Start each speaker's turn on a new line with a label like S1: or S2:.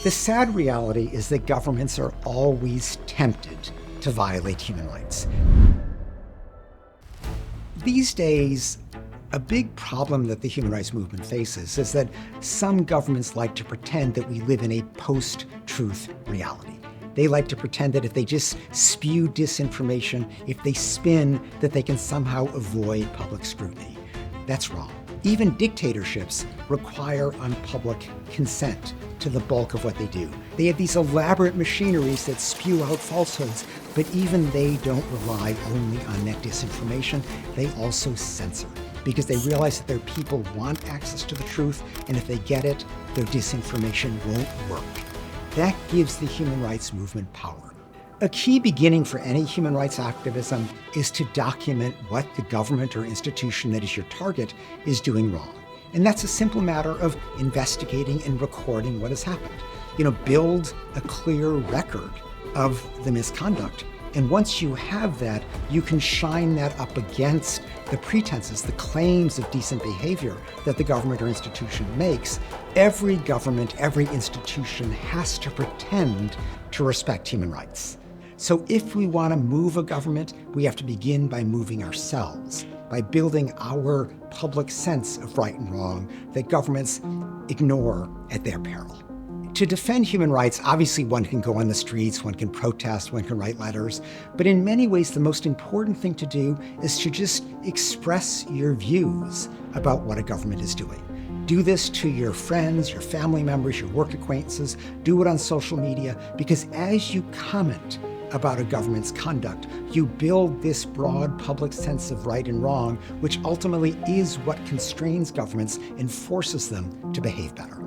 S1: The sad reality is that governments are always tempted to violate human rights. These days, a big problem that the human rights movement faces is that some governments like to pretend that we live in a post-truth reality. They like to pretend that if they just spew disinformation, if they spin, that they can somehow avoid public scrutiny. That's wrong. Even dictatorships require public consent to the bulk of what they do. They have these elaborate machineries that spew out falsehoods, but even they don't rely only on net disinformation. They also censor, because they realize that their people want access to the truth, and if they get it, their disinformation won't work. That gives the human rights movement power. A key beginning for any human rights activism is to document what the government or institution that is your target is doing wrong. And that's a simple matter of investigating and recording what has happened. Build a clear record of the misconduct. And once you have that, you can shine that up against the pretenses, the claims of decent behavior that the government or institution makes. Every government, every institution has to pretend to respect human rights. So if we want to move a government, we have to begin by moving ourselves, by building our public sense of right and wrong that governments ignore at their peril. To defend human rights, obviously one can go on the streets, one can protest, one can write letters, but in many ways the most important thing to do is to just express your views about what a government is doing. Do this to your friends, your family members, your work acquaintances, do it on social media, because as you comment about a government's conduct, you build this broad public sense of right and wrong, which ultimately is what constrains governments and forces them to behave better.